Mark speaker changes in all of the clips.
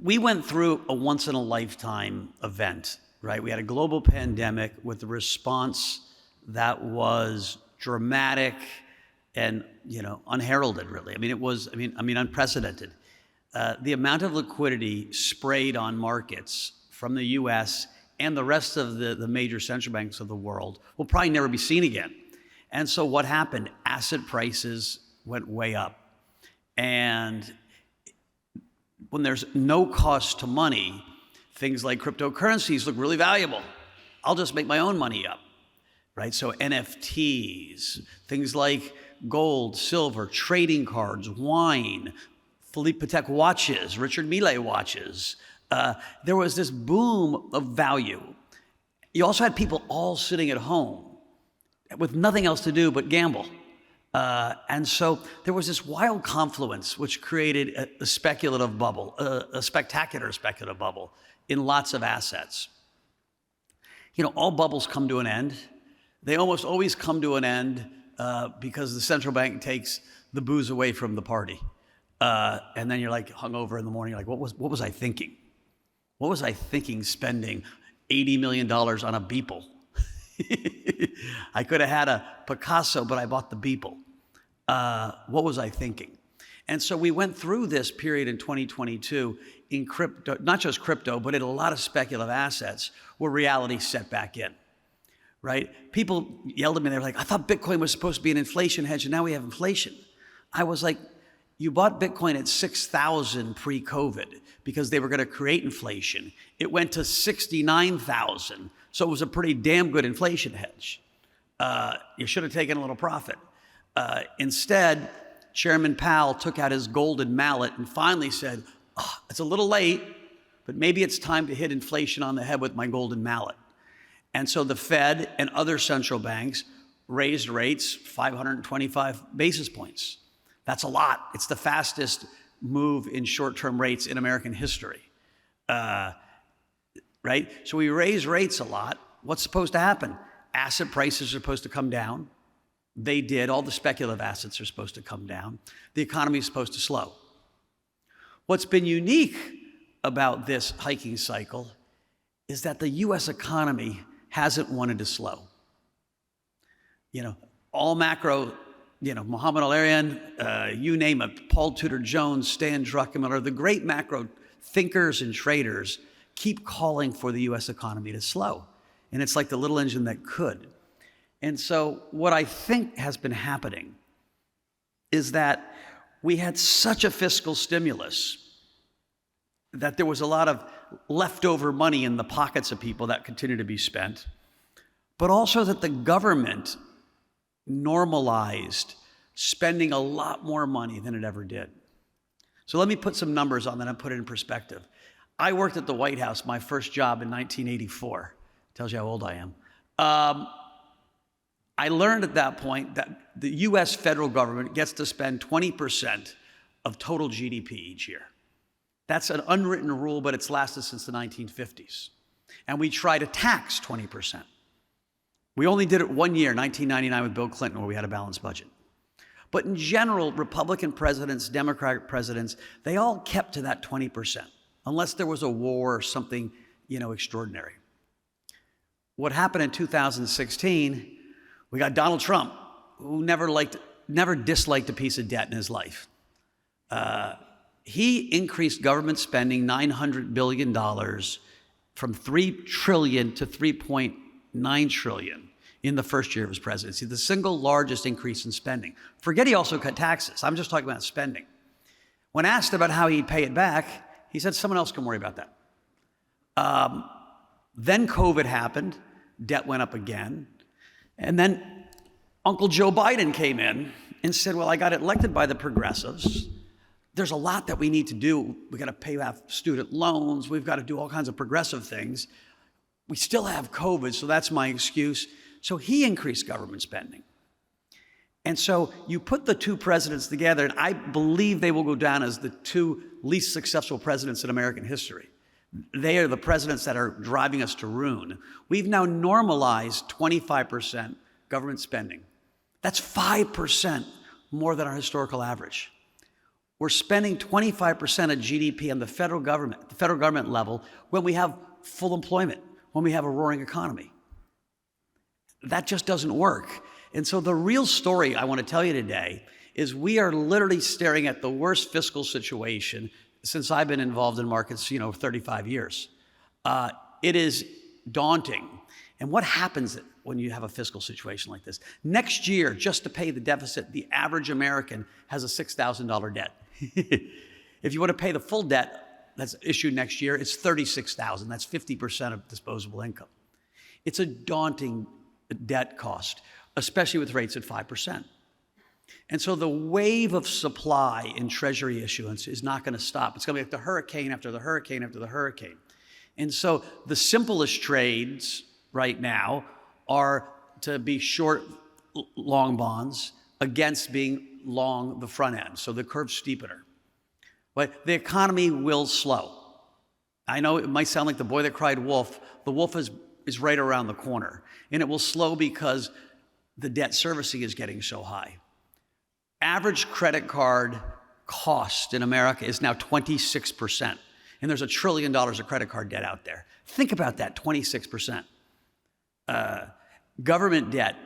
Speaker 1: we went through a once-in-a-lifetime event, right? We had a global pandemic with a response that was dramatic and, unheralded, really. I mean, it was, unprecedented. The amount of liquidity sprayed on markets from the US and the rest of the major central banks of the world will probably never be seen again. And so what happened? Asset prices went way up. And when there's no cost to money, things like cryptocurrencies look really valuable. I'll just make my own money up, right? So NFTs, things like gold, silver, trading cards, wine, Philippe Patek watches, Richard Mille watches. There was this boom of value. You also had people all sitting at home with nothing else to do but gamble. And so there was this wild confluence which created a speculative bubble, a spectacular speculative bubble in lots of assets. All bubbles come to an end. They almost always come to an end because the central bank takes the booze away from the party. And then you're like hungover in the morning, you're like, what was I thinking? What was I thinking spending $80 million on a Beeple? I could have had a Picasso, but I bought the Beeple. What was I thinking? And so we went through this period in 2022 in crypto, not just crypto, but in a lot of speculative assets where reality set back in, right? People yelled at me, they were like, I thought Bitcoin was supposed to be an inflation hedge and now we have inflation. I was like, you bought Bitcoin at 6,000 pre-COVID because they were going to create inflation. It went to 69,000. So it was a pretty damn good inflation hedge. You should have taken a little profit. Instead, Chairman Powell took out his golden mallet and finally said, it's a little late, but maybe it's time to hit inflation on the head with my golden mallet. And so the Fed and other central banks raised rates 525 basis points. That's a lot. It's the fastest move in short-term rates in American history. Right? So we raise rates a lot. What's supposed to happen? Asset prices are supposed to come down. They did. All the speculative assets are supposed to come down. The economy is supposed to slow. What's been unique about this hiking cycle is that the US economy hasn't wanted to slow. All macro, Mohamed Al-Arian, you name it, Paul Tudor Jones, Stan Druckenmiller, the great macro thinkers and traders keep calling for the US economy to slow. And it's like the little engine that could. And so what I think has been happening is that we had such a fiscal stimulus that there was a lot of leftover money in the pockets of people that continue to be spent, but also that the government normalized spending a lot more money than it ever did. So let me put some numbers on that and put it in perspective. I worked at the White House, my first job in 1984. Tells you how old I am. I learned at that point that the US federal government gets to spend 20% of total GDP each year. That's an unwritten rule, but it's lasted since the 1950s. And we try to tax 20%. We only did it one year, 1999 with Bill Clinton, where we had a balanced budget. But in general, Republican presidents, Democratic presidents, they all kept to that 20%, unless there was a war or something, extraordinary. What happened in 2016, we got Donald Trump, who never disliked a piece of debt in his life. He increased government spending $900 billion from $3 trillion to $3.9 trillion in the first year of his presidency, the single largest increase in spending. Forget he also cut taxes. I'm just talking about spending. When asked about how he'd pay it back, he said someone else can worry about that. Then COVID happened, debt went up again, and then Uncle Joe Biden came in and said, well, I got elected by the progressives. There's a lot that we need to do. We got to pay off student loans. We've got to do all kinds of progressive things. We still have COVID, so that's my excuse. So he increased government spending. And so you put the two presidents together, and I believe they will go down as the two least successful presidents in American history. They are the presidents that are driving us to ruin. We've now normalized 25% government spending. That's 5% more than our historical average. We're spending 25% of GDP on the federal government level when we have full employment, when we have a roaring economy. That just doesn't work. And so the real story I want to tell you today is we are literally staring at the worst fiscal situation since I've been involved in markets, 35 years. It is daunting. And what happens when you have a fiscal situation like this? Next year, just to pay the deficit, the average American has a $6,000 debt. If you want to pay the full debt that's issued next year, it's $36,000. That's 50% of disposable income. It's a daunting debt cost, especially with rates at 5%. And so the wave of supply in Treasury issuance is not going to stop. It's going to be like the hurricane after the hurricane after the hurricane. And so the simplest trades right now are to be short long bonds against being long the front end, so the curve steepener. But the economy will slow. I know it might sound like the boy that cried wolf. The wolf is right around the corner, and it will slow because the debt servicing is getting so high. Average credit card cost in America is now 26%, and there's $1 trillion of credit card debt out there. Think about that, 26%. Government debt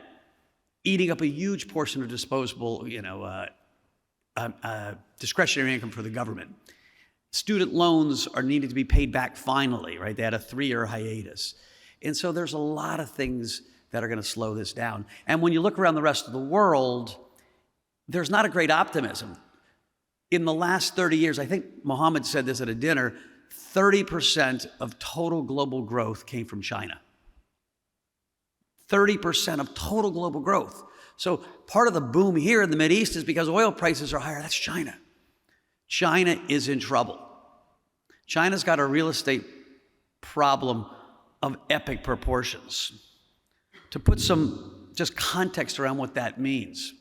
Speaker 1: eating up a huge portion of disposable, discretionary income for the government. Student loans are needed to be paid back finally, right? They had a 3-year hiatus. And so there's a lot of things that are going to slow this down. And when you look around the rest of the world, there's not a great optimism. In the last 30 years, I think Mohammed said this at a dinner, 30% of total global growth came from China. 30% of total global growth. So part of the boom here in the Mideast is because oil prices are higher. That's China. China is in trouble. China's got a real estate problem of epic proportions. To put some just context around what that means,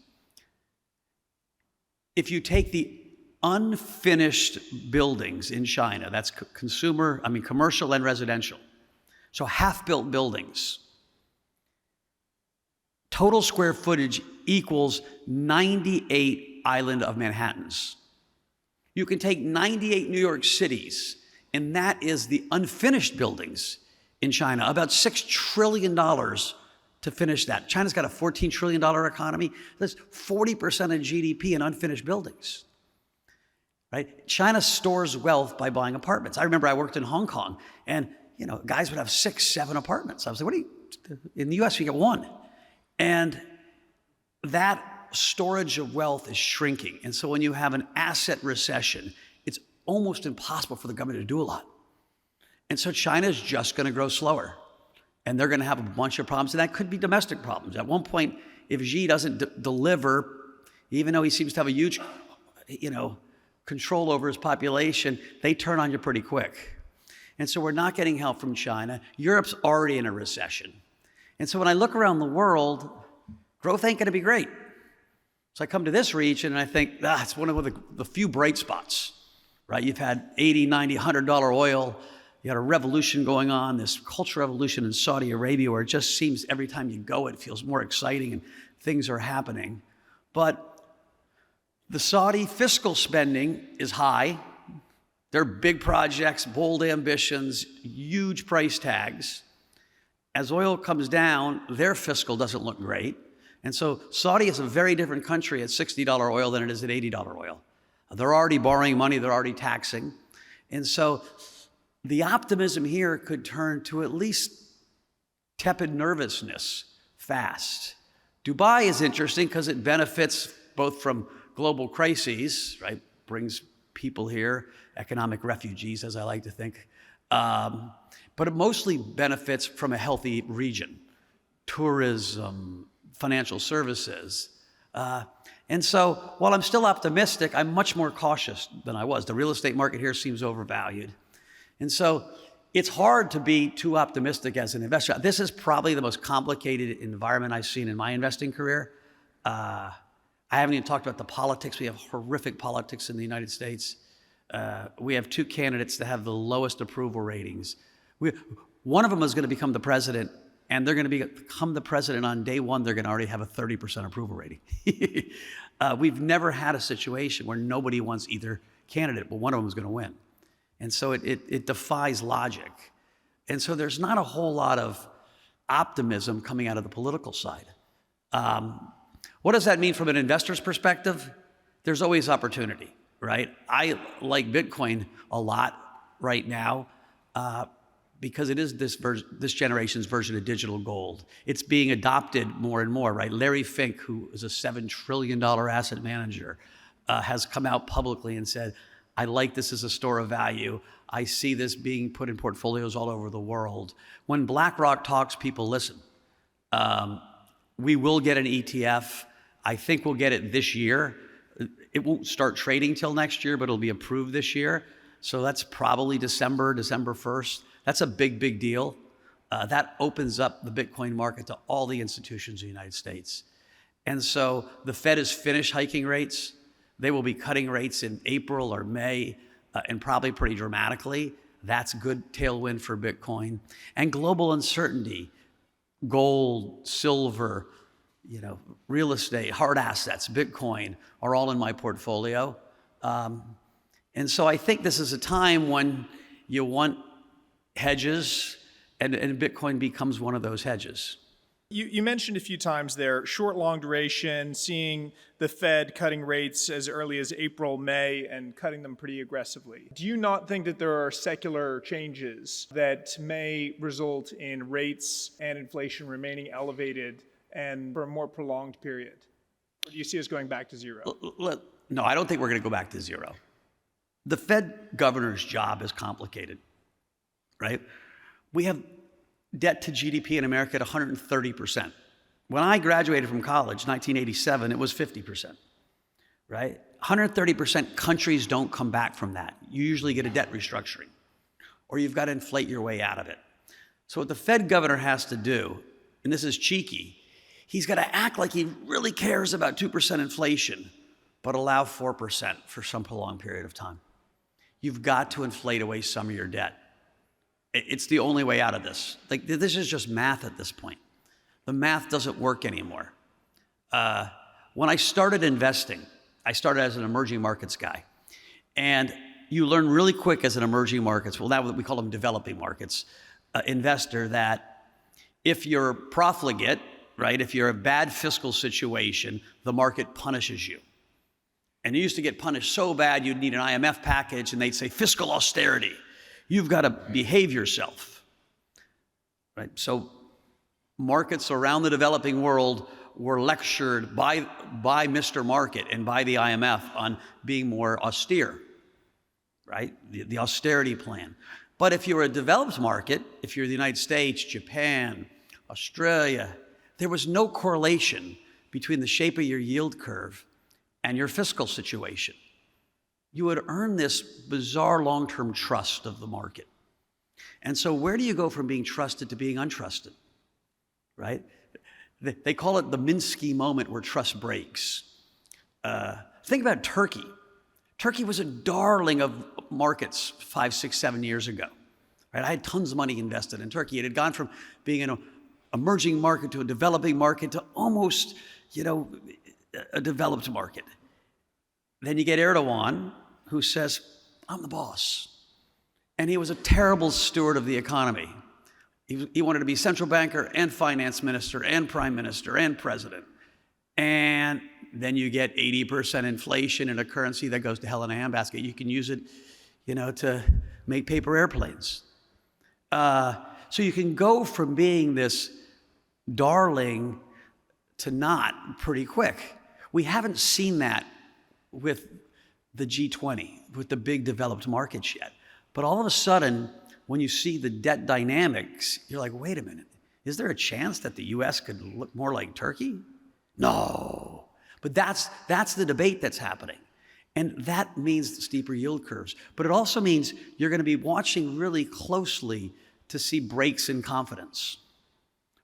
Speaker 1: if you take the unfinished buildings in China, that's commercial and residential, so half-built buildings, total square footage equals 98 island of Manhattans. You can take 98 New York cities, and that is the unfinished buildings in China, about $6 trillion to finish that. China's got a $14 trillion economy. That's 40% of GDP in unfinished buildings, right? China stores wealth by buying apartments. I remember I worked in Hong Kong, and guys would have 6, 7 apartments. I was like, in the US, you get 1. And that storage of wealth is shrinking. And so when you have an asset recession, it's almost impossible for the government to do a lot. And so China is just going to grow slower. And they're going to have a bunch of problems. And that could be domestic problems. At one point, if Xi doesn't deliver, even though he seems to have a huge, control over his population, they turn on you pretty quick. And so we're not getting help from China. Europe's already in a recession. And so when I look around the world, growth ain't going to be great. So I come to this region and I think, it's one of the few bright spots, right? You've had $80, $90, $100 oil. You had a revolution going on, this cultural revolution in Saudi Arabia, where it just seems every time you go, it feels more exciting and things are happening. But the Saudi fiscal spending is high. They're big projects, bold ambitions, huge price tags. As oil comes down, their fiscal doesn't look great. And so Saudi is a very different country at $60 oil than it is at $80 oil. They're already borrowing money, they're already taxing. And so the optimism here could turn to at least tepid nervousness fast. Dubai is interesting because it benefits both from global crises, right? Brings people here, economic refugees, as I like to think. But it mostly benefits from a healthy region, tourism, financial services. And so while I'm still optimistic, I'm much more cautious than I was. The real estate market here seems overvalued. And so it's hard to be too optimistic as an investor. This is probably the most complicated environment I've seen in my investing career. I haven't even talked about the politics. We have horrific politics in the United States. We have 2 candidates that have the lowest approval ratings. One of them is going to become the president and they're going to become the president on day one, they're going to already have a 30% approval rating. We've never had a situation where nobody wants either candidate, but one of them is going to win. And so it defies logic. And so there's not a whole lot of optimism coming out of the political side. What does that mean from an investor's perspective? There's always opportunity, right? I like Bitcoin a lot right now because it is this generation's version of digital gold. It's being adopted more and more, right? Larry Fink, who is a $7 trillion asset manager, has come out publicly and said, I like this as a store of value. I see this being put in portfolios all over the world. When BlackRock talks, people listen. We will get an ETF. I think we'll get it this year. It won't start trading till next year, but it'll be approved this year. So that's probably December 1st. That's a big, big deal. That opens up the Bitcoin market to all the institutions in the United States. And so the Fed has finished hiking rates. They will be cutting rates in April or May, and probably pretty dramatically. That's good tailwind for Bitcoin. And global uncertainty, gold, silver, real estate, hard assets, Bitcoin are all in my portfolio. And so I think this is a time when you want hedges, and Bitcoin becomes one of those hedges.
Speaker 2: You mentioned a few times there, short, long duration, seeing the Fed cutting rates as early as April, May, and cutting them pretty aggressively. Do you not think that there are secular changes that may result in rates and inflation remaining elevated and for a more prolonged period? Or do you see us going back to zero?
Speaker 1: No, I don't think we're going to go back to zero. The Fed governor's job is complicated, right? We have debt to GDP in America at 130%. When I graduated from college, 1987, it was 50%, right? 130%, countries don't come back from that. You usually get a debt restructuring, or you've got to inflate your way out of it. So what the Fed governor has to do, and this is cheeky, he's got to act like he really cares about 2% inflation, but allow 4% for some prolonged period of time. You've got to inflate away some of your debt. It's the only way out of this. Like, this is just math at this point. The math doesn't work anymore. When I started investing, I started as an emerging markets guy. And you learn really quick as an emerging markets, well, now we call them developing markets, investor, that if you're profligate, right, if you're a bad fiscal situation, the market punishes you. And you used to get punished so bad you'd need an IMF package, and they'd say fiscal austerity. You've got to behave yourself, right? So markets around the developing world were lectured by Mr. Market and by the IMF on being more austere, right? The austerity plan. But if you're a developed market, if you're the United States, Japan, Australia, there was no correlation between the shape of your yield curve and your fiscal situation. You would earn this bizarre long-term trust of the market. And so where do you go from being trusted to being untrusted, right? They call it the Minsky moment where trust breaks. Think about Turkey. Turkey was a darling of markets 5, 6, 7 years ago, right? I had tons of money invested in Turkey. It had gone from being an emerging market to a developing market to almost, a developed market. Then you get Erdogan, who says, I'm the boss. And he was a terrible steward of the economy. He wanted to be central banker and finance minister and prime minister and president. And then you get 80% inflation in a currency that goes to hell in a handbasket. You can use it, to make paper airplanes. So you can go from being this darling to not pretty quick. We haven't seen that with the G20, with the big developed markets yet. But all of a sudden, when you see the debt dynamics, you're like, wait a minute, is there a chance that the US could look more like Turkey? No. But that's the debate that's happening. And that means steeper yield curves. But it also means you're going to be watching really closely to see breaks in confidence,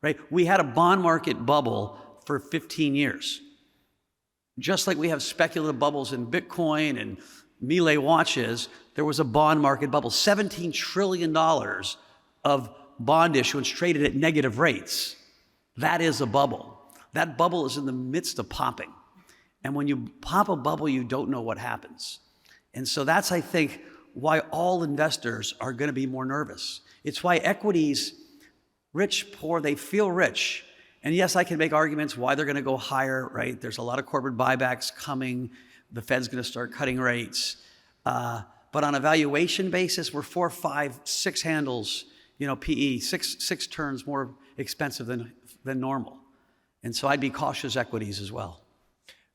Speaker 1: right? We had a bond market bubble for 15 years. Just like we have speculative bubbles in Bitcoin and Miele watches, there was a bond market bubble, $17 trillion of bond issuance traded at negative rates. That is a bubble. That bubble is in the midst of popping. And when you pop a bubble, you don't know what happens. And so that's, I think, why all investors are going to be more nervous. It's why equities, rich, poor, they feel rich. And yes, I can make arguments why they're going to go higher, right? There's a lot of corporate buybacks coming. The Fed's going to start cutting rates. But on a valuation basis, we're 4, 5, 6 handles, PE, six turns more expensive than normal. And so I'd be cautious equities as well.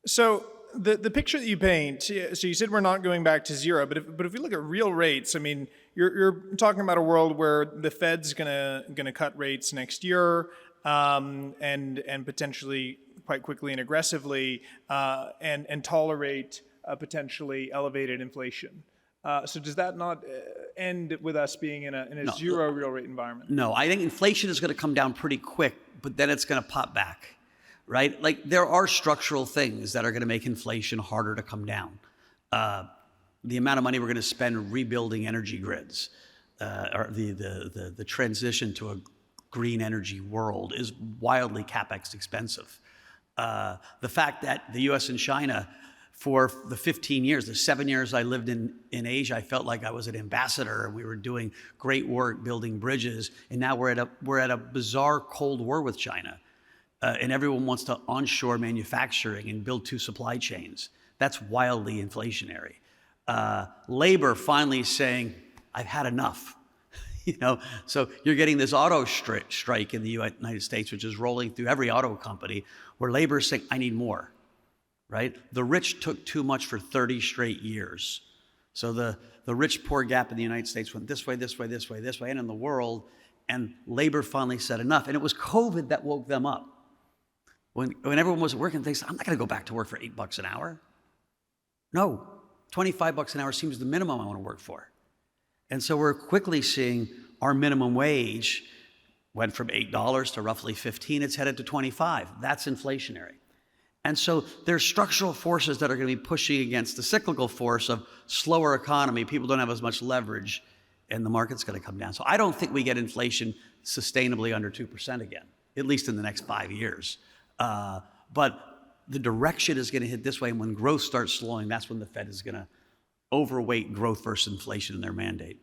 Speaker 2: So the picture that you paint, so you said we're not going back to zero, but if we look at real rates, I mean, you're talking about a world where the Fed's gonna cut rates next year, and potentially quite quickly and aggressively, and tolerate potentially elevated inflation. So does that not end with us being in a zero real rate environment?
Speaker 1: No, I think inflation is going to come down pretty quick, but then it's going to pop back, right? Like there are structural things that are going to make inflation harder to come down. The amount of money we're going to spend rebuilding energy grids, or the transition to a green energy world is wildly CapEx expensive. The fact that the U.S. and China, for the 15 years, the 7 years I lived in Asia, I felt like I was an ambassador and we were doing great work building bridges. And now we're at a bizarre Cold War with China. And everyone wants to onshore manufacturing and build 2 supply chains. That's wildly inflationary. Labor finally saying, I've had enough. So you're getting this auto strike in the United States, which is rolling through every auto company, where labor is saying, I need more. Right? The rich took too much for 30 straight years. So the rich-poor gap in the United States went this way, this way, this way, this way, and in the world, and labor finally said enough. And it was COVID that woke them up. When everyone was working, they said, I'm not going to go back to work for $8 an hour. No, $25 an hour seems the minimum I want to work for. And so we're quickly seeing our minimum wage went from $8 to roughly $15. It's headed to $25. That's inflationary. And so there's structural forces that are going to be pushing against the cyclical force of slower economy. People don't have as much leverage, and the market's going to come down. So I don't think we get inflation sustainably under 2% again, at least in the next 5 years. But the direction is going to hit this way, and when growth starts slowing, that's when the Fed is going to overweight growth versus inflation in their mandate.